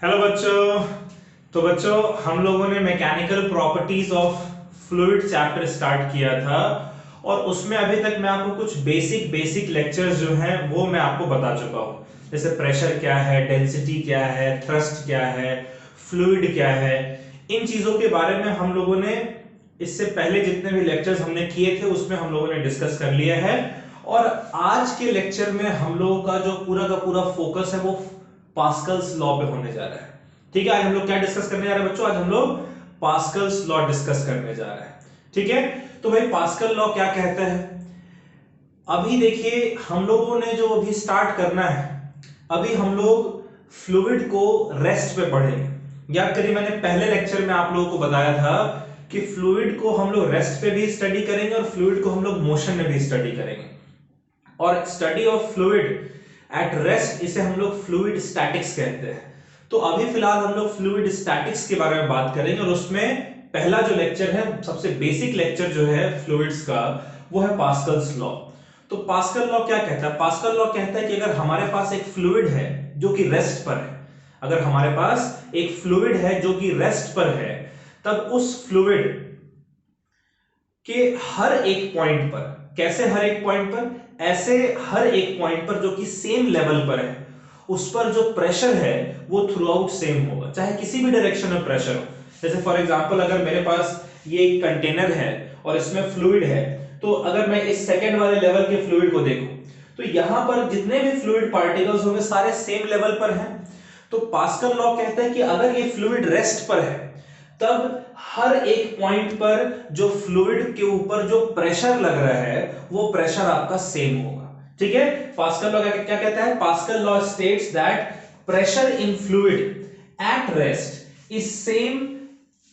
Hello बच्चों। तो बच्चों हम लोगों ने mechanical properties of fluid chapter start किया था और उसमें अभी तक मैं आपको कुछ बेसिक लेक्चर्स जो हैं वो मैं आपको बता चुका हूं। जैसे प्रेशर क्या है, डेंसिटी क्या है, थ्रस्ट क्या है, फ्लूइड क्या है। इन चीजों के बारे में हम लोगों ने इससे पहले जितने भी लेक्चर्स हमने किए थे उसमें हम लोगों ने डिस्कस कर लिया है। और आज के लेक्चर में हम लोगों का जो पूरा का पूरा फोकस है वो पास्कल्स लॉ पे होने जा रहा है। ठीक है, आज हम लोग क्या डिस्कस करने जा रहे हैं बच्चों? आज हम लोग पास्कल्स लॉ डिस्कस करने जा रहे हैं। ठीक है, तो भाई पास्कल लॉ क्या कहता है? अभी देखिए हम लोगों ने जो अभी स्टार्ट करना है, अभी हम लोग फ्लूइड को रेस्ट पे पढ़ेंगे। याद करिए मैंने पहले लेक्चर में आप लोगों को बताया था कि फ्लूइड को हम लोग रेस्ट पे भी स्टडी करेंगे और फ्लूइड को हम लोग मोशन में भी स्टडी करेंगे। और study of fluid at rest इसे हम लोग फ्लूइड स्टैटिक्स कहते हैं। तो अभी फिलहाल हम लोग फ्लूइड स्टैटिक्स के बारे में बात करेंगे और उसमें पहला जो लेक्चर है, सबसे बेसिक लेक्चर जो है फ्लूइड्स का, वो है पास्कल्स लॉ। तो पास्कल लॉ क्या कहता है? पास्कल लॉ कहता है कि अगर हमारे पास एक फ्लूइड है जो कि रेस्ट पर है, अगर हमारे पास एक फ्लूइड है जो कि रेस्ट पर है, तब उस फ्लूइड के हर एक पॉइंट पर, कैसे हर एक पॉइंट पर? ऐसे हर एक पॉइंट पर जो कि सेम लेवल पर है, उस पर जो प्रेशर है वो थ्रू आउट सेम होगा, चाहे किसी भी डायरेक्शन में प्रेशर हो। जैसे फॉर एग्जांपल अगर मेरे पास ये एक कंटेनर है और इसमें फ्लूइड है, तो अगर मैं इस सेकंड वाले लेवल के फ्लूइड को देखूं तो यहां पर जितने भी फ्लूइड पार्टिकल्स होंगे सारे सेम लेवल पर हैं। तो पास्कल लॉ कहता है कि अगर ये फ्लूइड रेस्ट पर है, तब हर एक पॉइंट पर जो फ्लूइड के ऊपर जो प्रेशर लग रहा है वो प्रेशर आपका सेम होगा। ठीक है, पास्कल लॉ क्या कहता है? Pascal law states that pressure in fluid at rest is same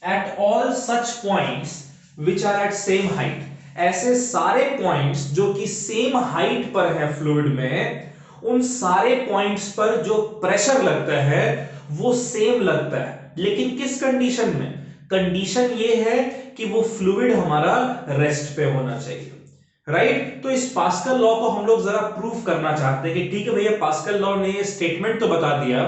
at all such points which are at same height. ऐसे सारे पॉइंट्स जो कि सेम हाइट पर है फ्लूइड में, उन सारे पॉइंट्स पर जो प्रेशर लगता है वो सेम लगता है, लेकिन किस कंडीशन में? कंडीशन ये है कि वो फ्लूइड हमारा रेस्ट पे होना चाहिए। राइट? तो इस पास्कल लॉ को हम लोग जरा प्रूफ करना चाहते हैं कि ठीक है भैया, पास्कल लॉ ने ये स्टेटमेंट तो बता दिया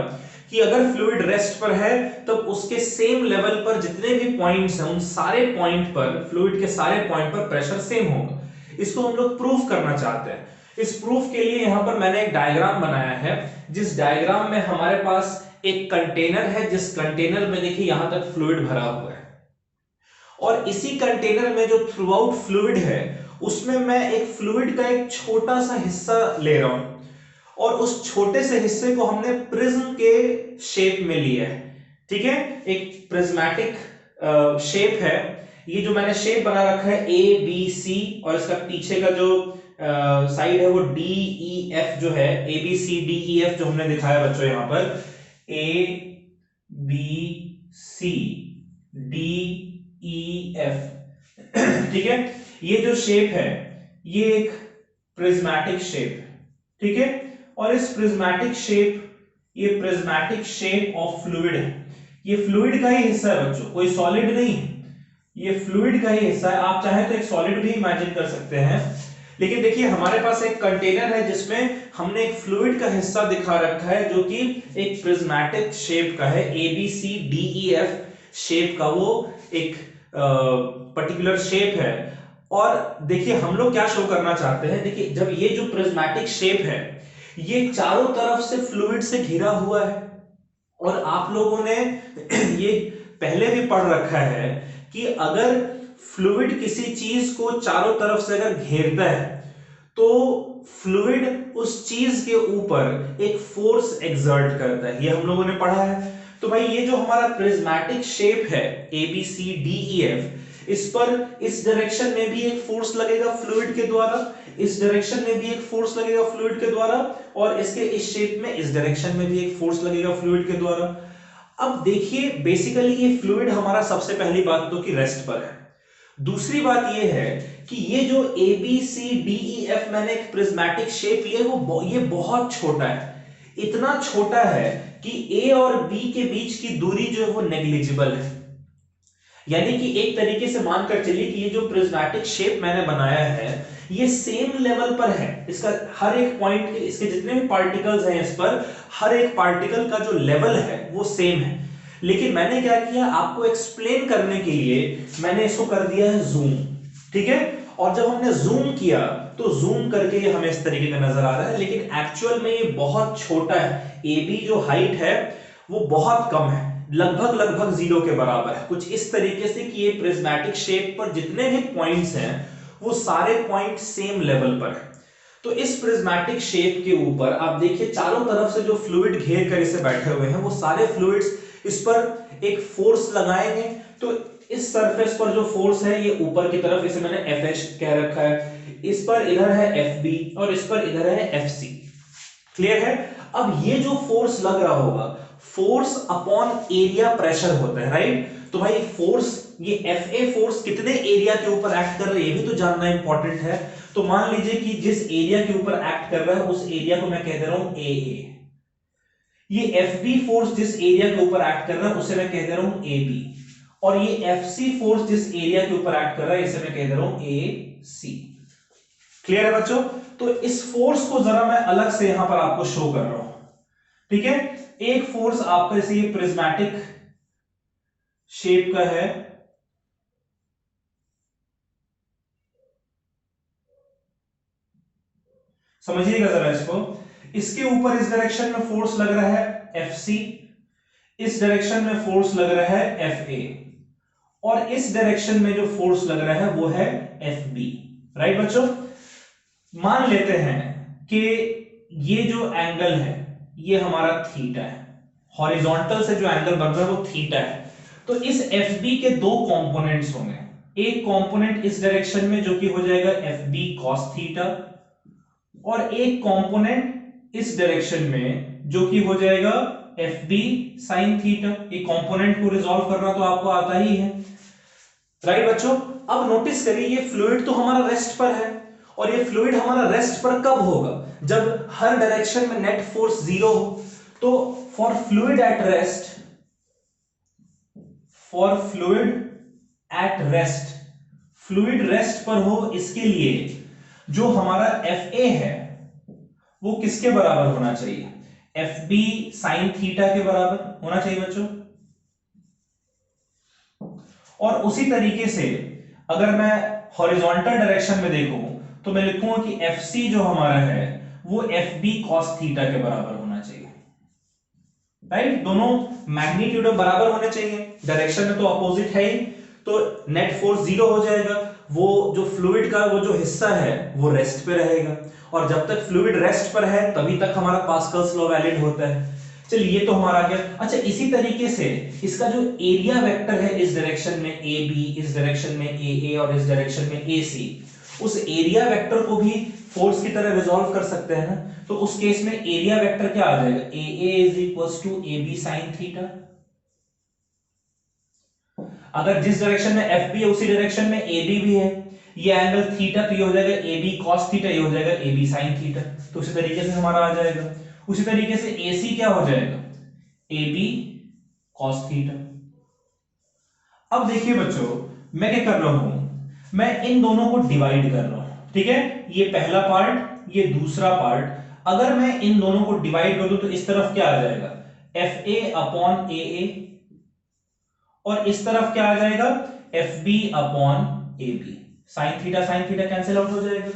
कि अगर फ्लूइड रेस्ट पर है तब उसके सेम लेवल पर जितने भी पॉइंट्स हैं उन सारे पॉइंट पर, फ्लूइड के सारे पॉइंट पर प्रेशर सेम होगा। इसको हम लोग प्रूफ करना चाहते हैं। इस प्रूफ के लिए यहां पर मैंने एक डायग्राम बनाया है, जिस डायग्राम में हमारे पास एक कंटेनर है, जिस कंटेनर में देखिए यहां तक फ्लूइड भरा हुआ है, और इसी कंटेनर में जो थ्रू आउट फ्लूइड है उसमें मैं एक फ्लूइड का एक छोटा सा हिस्सा ले रहा हूं, और उस छोटे से हिस्से को हमने प्रिज्म के शेप में लिया है। ठीक है, एक प्रिज्मेटिक शेप है। ये जो मैंने शेप बना रखा है ए बी सी, और इसका पीछे का जो साइड है वो डी ई एफ जो है, A B C D E F जो हमने दिखाया बच्चों यहां पर, A B C D E F. ठीक है, ये जो शेप है ये एक प्रिज्मेटिक शेप है। ठीक है, और इस प्रिज्मेटिक शेप, ये प्रिज्मेटिक शेप ऑफ फ्लूइड है। ये फ्लूइड का ही हिस्सा है बच्चों, कोई सॉलिड नहीं है, ये फ्लूइड का ही हिस्सा है। आप चाहें तो एक सॉलिड भी इमेजिन कर सकते हैं, लेकिन देखिए हमारे पास एक कंटेनर है जिसमें हमने एक फ्लूइड का हिस्सा दिखा रखा है जो कि एक प्रिज्मेटिक शेप का है, A B C D E F shape का वो एक पर्टिकुलर शेप है। और देखिए हम लोग क्या शो करना चाहते हैं, देखिए जब ये जो प्रिज्मेटिक शेप है ये चारों तरफ से फ्लूइड से घिरा हुआ है, और आप लोगों ने ये पहले भी पढ़ रखा है कि अगर फ्लूइड किसी चीज को चारों तरफ से अगर घेरता है तो फ्लूइड उस चीज के ऊपर एक फोर्स एक्सर्ट करता है, ये हम लोगों ने पढ़ा है। तो भाई ये जो हमारा प्रिज्मेटिक शेप है A B C D E F, इस पर इस डायरेक्शन में भी एक फोर्स लगेगा फ्लूइड के द्वारा, इस डायरेक्शन में भी एक फोर्स लगेगा फ्लूइड के द्वारा, और इसके इस शेप में इस डायरेक्शन में भी एक फोर्स लगेगा फ्लूइड के द्वारा। अब देखिए बेसिकली ये फ्लूइड हमारा सबसे पहली बात तो कि रेस्ट पर है। दूसरी बात ये है कि ये जो A B C D E F मैंने एक प्रिज्मेटिक शेप लिया है वो ये बहुत छोटा है, इतना छोटा है कि ए और बी के बीच की दूरी जो है वो नेग्लिजिबल है। यानी कि एक तरीके से मानकर चलिए कि ये जो प्रिज्मेटिक शेप मैंने बनाया है ये सेम लेवल पर है, इसका हर एक पॉइंट के, इसके जितने भी पार्टिकल्स हैं इस पर, हर एक पार्टिकल का जो लेवल है वो सेम है। लेकिन मैंने क्या किया, आपको एक्सप्लेन करने के लिए मैंने इसको कर दिया है जूम, ठीक है। और जब हमने जूम किया तो जूम करके ये हमें इस तरीके का नजर आ रहा है, लेकिन एक्चुअल में ये बहुत छोटा है। ए बी जो हाइट है वो बहुत कम है, लगभग जीरो के बराबर है, कुछ इस तरीके से कि ये प्रिज्मेटिक शेप पर जितने भी पॉइंट्स हैं वो सारे पॉइंट सेम लेवल पर है। तो इस प्रिज्मेटिक शेप के ऊपर आप देखिए चारों तरफ से जो फ्लूइड घेर कर इसे बैठे हुए हैं, वो सारे फ्लूइड्स इस पर एक फोर्स लगाएंगे। तो इस सरफेस पर जो फोर्स है ये ऊपर की तरफ, इसे मैंने FH कह रखा है, इस पर इधर है FB और इस पर इधर है FC। क्लियर है। अब ये जो फोर्स लग रहा होगा, फोर्स अपॉन एरिया प्रेशर होता है, राइट। तो भाई फोर्स, ये FA फोर्स कितने एरिया के ऊपर एक्ट कर रहा है ये भी तो जानना इंपॉर्टेंट है। तो मान लीजिए कि जिस एरिया के ऊपर एक्ट कर रहा है उस एरिया को मैं कह दे रहा हूं AA। ये FB फोर्स जिस एरिया के ऊपर एक्ट कर रहा है उसे मैं कह दे रहा हूं AB। और ये FC फोर्स जिस एरिया के ऊपर एक्ट कर रहा है इसे मैं कह दे रहा हूं AC। क्लियर है बच्चों। तो इस फोर्स को जरा मैं अलग से यहां पर आपको शो कर रहा हूं, ठीक है। एक फोर्स आपका जैसे ये प्रिज्मेटिक शेप का है, समझिएगा जरा इसको। इसके ऊपर इस डायरेक्शन में फोर्स लग रहा है FC, इस डायरेक्शन में फोर्स लग रहा है FA, और इस डायरेक्शन में जो फोर्स लग रहा है वो है FB, राइट बच्चों। मान लेते हैं कि ये जो एंगल है ये हमारा थीटा है, हॉरिजॉन्टल से जो एंगल बन रहा है वो थीटा है। तो इस FB के दो कंपोनेंट्स होंगे, एक कंपोनेंट इस डायरेक्शन में जो कि हो जाएगा FB cos थीटा, और एक कंपोनेंट इस डायरेक्शन में जो कि हो जाएगा FB sin थीटा। ये कंपोनेंट को रिजॉल्व करना तो आपको आता ही है, राइट बच्चों। अब नोटिस करिए ये फ्लूइड तो हमारा रेस्ट पर है, और ये फ्लूइड हमारा रेस्ट पर कब होगा, जब हर डायरेक्शन में नेट फोर्स जीरो हो। तो for fluid at rest, for fluid at rest, fluid rest पर हो, इसके लिए जो हमारा FA है वो किसके बराबर होना चाहिए, FB sin थीटा के बराबर होना चाहिए बच्चों। और उसी तरीके से अगर मैं हॉरिजॉन्टल डायरेक्शन में देखूं तो मैं लिखूंगा कि FC जो हमारा है वो FB cos थीटा के बराबर होना चाहिए, राइट। दोनों मैग्नीट्यूड बराबर होने चाहिए, डायरेक्शन में तो अपोजिट है ही, तो नेट फोर्स जीरो हो जाएगा। वो जो फ्लूइड का वो जो हिस्सा है वो रेस्ट पे रहेगा, और जब तक फ्लूइड रेस्ट पर है तभी तक हमारा पास्कल्स लॉ वैलिड होता है। चलिए ये तो हमारा आ गया। अच्छा, इसी तरीके से इसका जो एरिया वेक्टर है इस डायरेक्शन में AB, इस डायरेक्शन में AA और इस डायरेक्शन में AC, उस एरिया वेक्टर को भी फोर्स की तरह रिजॉल्व कर सकते हैं ना। तो उस केस में एरिया वेक्टर क्या आ जाएगा, AA is equals to AB sin theta. अगर जिस डायरेक्शन में FB है उसी डायरेक्शन में AB भी है, ये एंगल थीटा, तो ये हो जाएगा AB cos थीटा, ये हो जाएगा AB sin थीटा। तो उसी तरीके से हमारा आ जाएगा। उसी तरीके से AC क्या हो जाएगा, AB cos थीटा। अब देखिए बच्चों मैं क्या कर रहा हूं, मैं इन दोनों को डिवाइड कर रहा हूं, ठीक है। ये पहला पार्ट, ये दूसरा पार्ट। अगर मैं इन दोनों को डिवाइड कर दूं तो इस तरफ क्या आ जाएगा, FA अपॉन AA, और इस तरफ क्या आ जाएगा, FB upon AB। Sine theta cancel out हो जाएगा।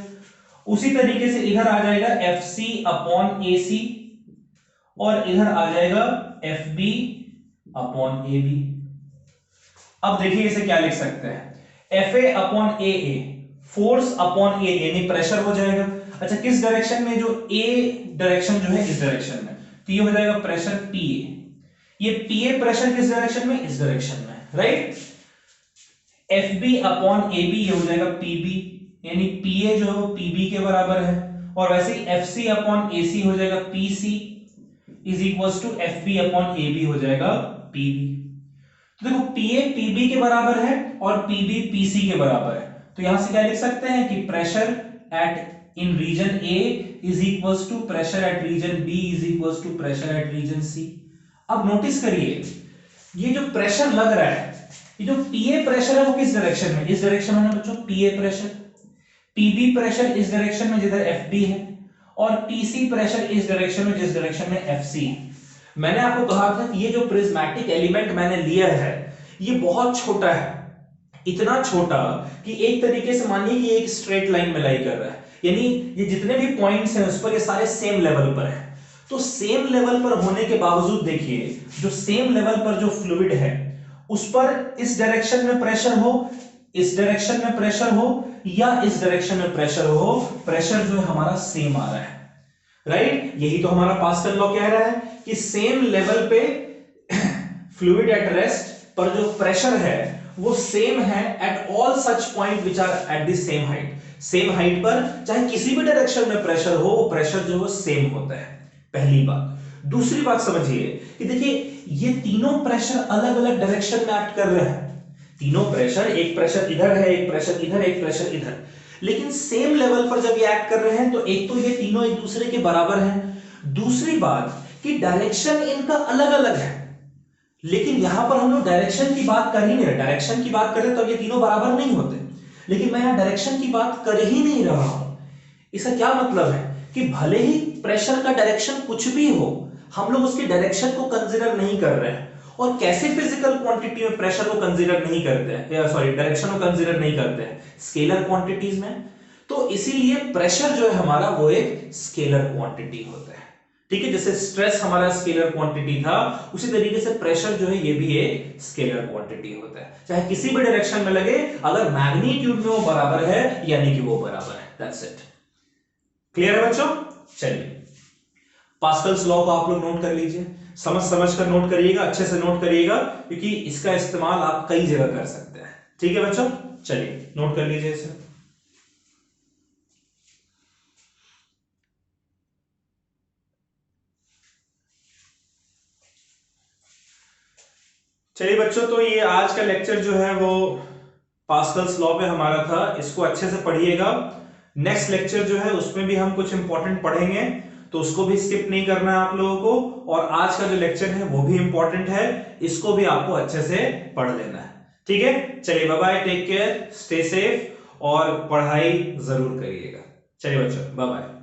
उसी तरीके से इधर आ जाएगा FC अपॉन AC, और इधर आ जाएगा FB अपॉन AB। अब देखिए इसे क्या लिख सकते हैं, FA upon AA, force upon area यानी प्रेशर हो जाएगा। अच्छा, किस डायरेक्शन में, जो A डायरेक्शन जो है इस डायरेक्शन में, तो ये हो जाएगा प्रेशर PA। ये PA प्रेशर किस डायरेक्शन में, इस डायरेक्शन में, राइट। FB अपॉन AB ये हो जाएगा PB, यानी PA जो है वो PB के बराबर है। और वैसे ही FC अपॉन AC हो जाएगा PC is equals to FB upon AB हो जाएगा PB। तो देखो PA PB के बराबर है और PB PC के बराबर है, तो यहां से क्या लिख सकते हैं कि pressure at in region A is equals to pressure at region B is equals to pressure at region C। अब नोटिस करिए ये जो प्रेशर लग रहा है, ये जो PA प्रेशर है वो किस डायरेक्शन में, इस डायरेक्शन में बच्चों PA प्रेशर। टीबी प्रेशर इस डायरेक्शन में जिधर एफबी है, और टीसी प्रेशर इस डायरेक्शन में जिस डायरेक्शन में एफसी है। मैंने आपको कहा था कि ये जो प्रिज्मेटिक एलिमेंट मैंने लिया है ये बहुत छोटा है, इतना छोटा कि एक तरीके से मानिए कि एक स्ट्रेट लाइन में लाई कर रहा है, यानी ये जितने भी पॉइंट्स हैं उस पर ये सारे सेम लेवल पर हैं। तो सेम लेवल पर होने के बावजूद देखिए जो सेम लेवल पर जो फ्लूइड है उस पर इस डायरेक्शन में प्रेशर हो, इस डायरेक्शन में प्रेशर हो या इस डायरेक्शन में प्रेशर हो, प्रेशर जो है हमारा सेम आ रहा है, राइट? यही तो हमारा पास्कल लॉ कह रहा है कि सेम लेवल पे फ्लूइड एट रेस्ट पर जो प्रेशर है वो सेम है at all such point which are at the same height. Same height पर चाहे किसी भी डायरेक्शन में प्रेशर हो, वो प्रेशर जो है सेम होता है, पहली बात। दूसरी बात समझिए कि देखिए ये तीनों प्रेशर अलग अलग डायरेक्शन में एक्ट कर रहे हैं, तीनों प्रेशर, एक प्रेशर इधर है, एक प्रेशर इधर, एक प्रेशर इधर, लेकिन सेम लेवल पर जब ये एक्ट कर रहे हैं तो एक तो ये तीनों एक दूसरे के बराबर हैं, दूसरी बात कि डायरेक्शन इनका अलग अलग है। लेकिन यहां पर हम लोग डायरेक्शन की बात कर ही नहीं रहे, डायरेक्शन की बात करें तो ये तीनों बराबर नहीं होते, लेकिन मैं यहां डायरेक्शन की बात कर ही नहीं रहा हूं। इसका क्या मतलब है कि भले ही प्रेशर का डायरेक्शन कुछ भी हो, हम लोग उसके डायरेक्शन को कंसीडर नहीं कर रहे हैं। और कैसे फिजिकल क्वांटिटी में प्रेशर को कंसीडर नहीं करते हैं, सॉरी डायरेक्शन को कंसीडर नहीं करते हैं, स्केलर क्वांटिटीज में। तो इसीलिए प्रेशर जो है हमारा वो एक स्केलर क्वांटिटी होता है, ठीक है? जैसे स्ट्रेस हमारा स्केलर क्वांटिटी था, उसी तरीके से प्रेशर जो है ये भी एक स्केलर क्वांटिटी होता है, चाहे किसी भी डायरेक्शन में लगे, अगर मैग्नीट्यूड में वो बराबर है यानी कि वो बराबर है। That's it. क्लियर है बच्चों? चलिए पास्कल्स लॉ को आप लोग नोट कर लीजिए, समझ कर नोट करिएगा, अच्छे से नोट करिएगा, क्योंकि इसका इस्तेमाल आप कई जगह कर सकते हैं। ठीक है बच्चों? चलिए नोट कर लीजिए इसे। चलिए बच्चों, तो ये आज का लेक्चर जो है वो पास्कल्स लॉ पे हमारा था, इसको अच्छे से पढ़िएगा। नेक्स्ट लेक्चर जो है उसमें भी हम कुछ इंपॉर्टेंट पढ़ेंगे, तो उसको भी स्किप नहीं करना है आप लोगों को। और आज का जो लेक्चर है वो भी इंपॉर्टेंट है, इसको भी आपको अच्छे से पढ़ लेना है। ठीक है? चलिए bye bye, take care, stay safe और पढ़ाई जरूर करिएगा। चलिए बच्चों, बाय बाय।